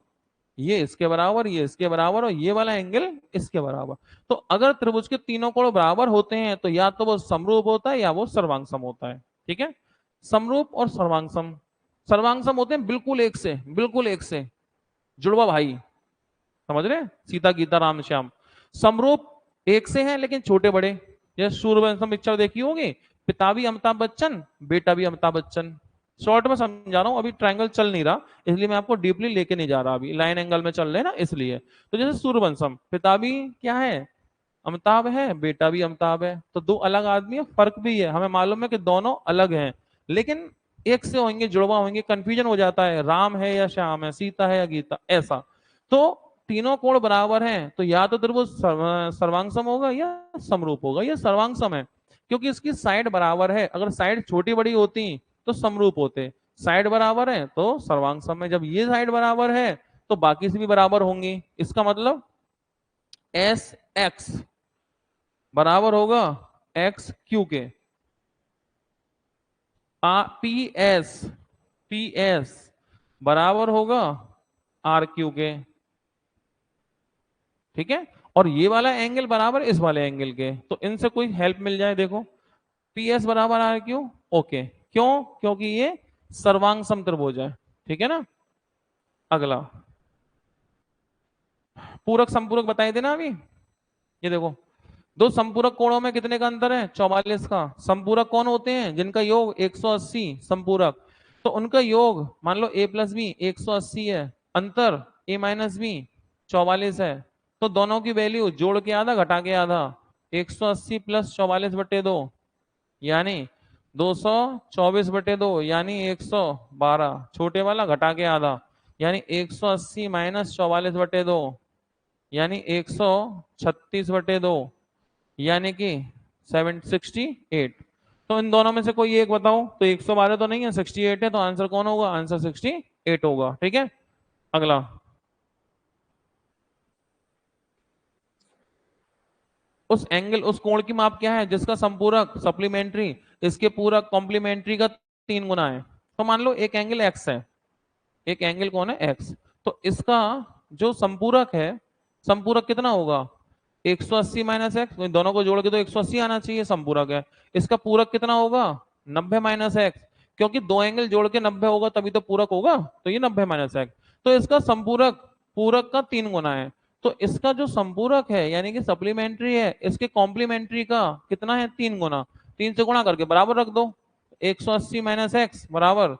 ये इसके बराबर, ये इसके बराबर, और ये वाला एंगल इसके बराबर। तो अगर त्रिभुज के तीनों कोण बराबर होते हैं तो या तो वो समरूप होता है या वो सर्वांगसम होता है। ठीक है। समरूप और सर्वांगसम, सर्वांगसम होते हैं बिल्कुल एक से, बिल्कुल एक से, जुड़वा भाई, समझ रहे हैं, सीता गीता राम श्याम। समरूप एक से हैं लेकिन छोटे बड़े, जैसे सूर्यवंशम पिक्चर देखी होगी, पिता भी अमिताभ बच्चन, बेटा भी अमिताभ बच्चन। शॉर्ट में समझा रहा हूं, अभी ट्रायंगल चल नहीं रहा इसलिए मैं आपको डीपली लेके नहीं जा रहा, अभी लाइन एंगल में चल रहे हैं ना इसलिए। तो जैसे सूर्यवंशम, पिता भी क्या है, अमिताभ है, बेटा भी अमिताभ है, तो दो अलग आदमी है, फर्क भी है, हमें मालूम है कि दोनों अलग हैं, लेकिन एक से होंगे, जुड़वा होंगे, कंफ्यूजन हो जाता है, राम है या श्याम है, सीता है या गीता, ऐसा। तो तीनों कोण बराबर हैं तो या तो त्रिभुज सर्वांगसम होगा या समरूप होगा, ये सर्वांगसम है क्योंकि इसकी साइड बराबर है, अगर साइड छोटी बड़ी होती तो समरूप होते, साइड बराबर है तो सर्वांग सम में जब ये साइड बराबर है तो बाकी से भी बराबर होंगी। इसका मतलब एस एक्स बराबर होगा एक्स क्यू के। पी एस बराबर होगा आर क्यू के। ठीक है, और ये वाला एंगल बराबर इस वाले एंगल के, तो इनसे कोई हेल्प मिल जाए। देखो पी एस बराबर आर क्यू, ओके, क्यों? क्योंकि ये सर्वांग समत्रिभुज है। ठीक है ना। अगला पूरक संपूरक बताए थे ना अभी। ये देखो दो संपूरक कोणों में कितने का अंतर है? 44 का। संपूरक कौन होते हैं? जिनका योग 180। संपूरक तो उनका योग मान लो a प्लस बी 180 है, अंतर a माइनस बी 44 है, तो दोनों की वैल्यू जोड़ के आधा घटा के आधा, 180 प्लस 44 बटे 2 यानी 224/2 यानी 112, छोटे वाला घटा के आधा यानी 180 माइनस 44/2 यानी 136/2 यानी कि 768। तो इन दोनों में से कोई एक बताओ। तो 112 तो नहीं है, 68 है, तो आंसर कौन होगा? आंसर 68 होगा। ठीक है, अगला उस एंगल उस कोण की माप क्या है जिसका संपूरक सप्लीमेंट्री इसके पूरक कॉम्प्लीमेंट्री का 3 गुना है। तो मान लो एक एंगल एक्स है, एक एंगल कौन है? एक्स। तो इसका जो संपूरक है, संपूरक कितना होगा? 180 माइनस एक्स, दोनों को जोड़ के तो 180 आना चाहिए, संपूरक है। इसका पूरक कितना होगा? 90 माइनस एक्स, क्योंकि दो एंगल जोड़ के 90 होगा तभी तो पूरक होगा, तो ये 90 माइनस एक्स। तो इसका संपूरक पूरक का 3 गुना है। तो इसका जो संपूरक है यानी कि सप्लीमेंट्री है, इसके कॉम्प्लीमेंट्री का कितना है? 3 गुना। 3 से गुणा करके बराबर रख दो। 180 माइनस एक्स बराबर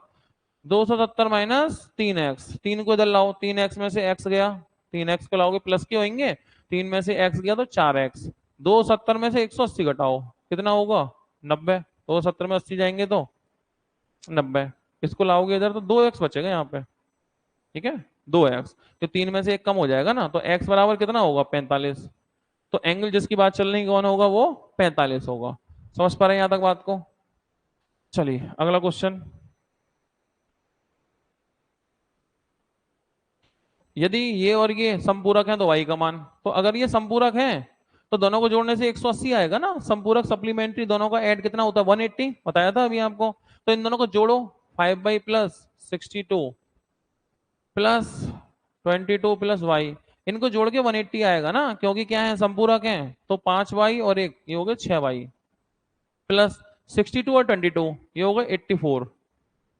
270 माइनस 3x। 3 को इधर लाओ, 3x में से x गया, 3x को लाओगे प्लस के होंगे, 3 में से x गया तो 4x। 270 में से 180 घटाओ, कितना होगा? 90। 270 में 80 जाएंगे तो 90, इसको लाओगे इधर तो 2x बचेगा यहाँ पे। ठीक है, 2x, तो 3 में से 1 कम हो जाएगा ना, तो x बराबर कितना होगा? 45। तो एंगल जिसकी बात चल रही कौन होगा? वो 45 होगा। समझ पा रहे हैं यहाँ तक बात को? चलिए अगला क्वेश्चन। यदि ये और ये संपूरक हैं तो y का मान, तो अगर ये संपूरक हैं तो दोनों को जोड़ने से 180 आएगा ना। संपूरक सप्लीमेंट्री दोनों का ऐड कितना होता है? 180 बताया था अभी आपको। तो इन दोनों को जोड़ो, 5y plus 62 plus 22 plus y, इनको जोड़ के 180 आएगा ना, क्योंकि क्या है? संपूरक हैं। तो 5y और एक ये हो गए 6y प्लस 62 और 22 ये हो गए 84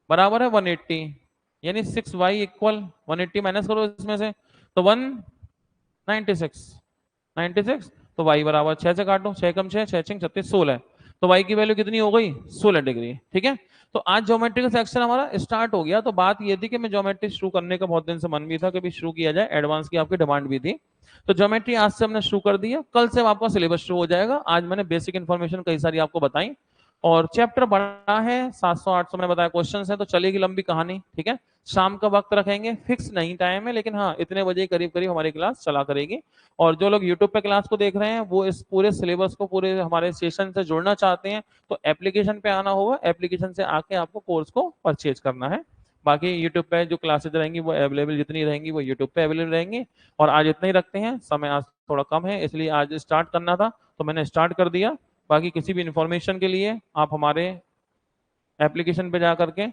बराबर है 180, यानी 6y इक्वल 180 माइनस करो इसमें से तो 196। 96 तो y बराबर 6 से काटो, 6 कम 6 6 6 36 16, तो y की वैल्यू कितनी हो गई? 16 डिग्री। ठीक है, तो आज ज्योमेट्री का सेक्शन हमारा स्टार्ट हो गया। तो बात ये थी कि मैं ज्योमेट्री शुरू करने का बहुत दिन से मन भी था, कभी शुरू किया जाए, एडवांस की आपकी डिमांड भी थी। तो ज्योमेट्री आज से हमने शुरू कर दिया, कल से आपका सिलेबस शुरू हो जाएगा। आज मैंने बेसिक इन्फॉर्मेशन कई सारी आपको बताई और चैप्टर बड़ा है, 700-800 मैंने बताया क्वेश्चन है, तो चलेगी लंबी कहानी। ठीक है, शाम का वक्त रखेंगे, फिक्स नहीं टाइम है, लेकिन हाँ इतने बजे करीब करीब हमारी क्लास चला करेगी। और जो लोग यूट्यूब पे क्लास को देख रहे हैं वो इस पूरे सिलेबस को पूरे हमारे सेशन से जुड़ना चाहते हैं तो एप्लीकेशन पे आना होगा, एप्लीकेशन से आके आपको कोर्स को परचेज करना है। बाकी यूट्यूब पे जो क्लासेज रहेंगी वो अवेलेबल, जितनी रहेंगी वो यूट्यूब पे अवेलेबल रहेंगी। और आज इतना ही रखते हैं, समय आज थोड़ा कम है इसलिए आज स्टार्ट करना था तो मैंने स्टार्ट कर दिया। बाकी किसी भी इंफॉर्मेशन के लिए आप हमारे एप्लीकेशन पे जा करके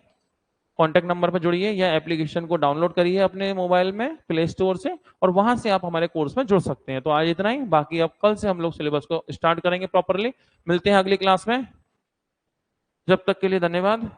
कॉन्टैक्ट नंबर पर जुड़िए या एप्लीकेशन को डाउनलोड करिए अपने मोबाइल में प्ले स्टोर से और वहां से आप हमारे कोर्स में जुड़ सकते हैं। तो आज इतना ही, बाकी अब कल से हम लोग सिलेबस को स्टार्ट करेंगे प्रॉपरली। मिलते हैं अगली क्लास में, जब तक के लिए धन्यवाद।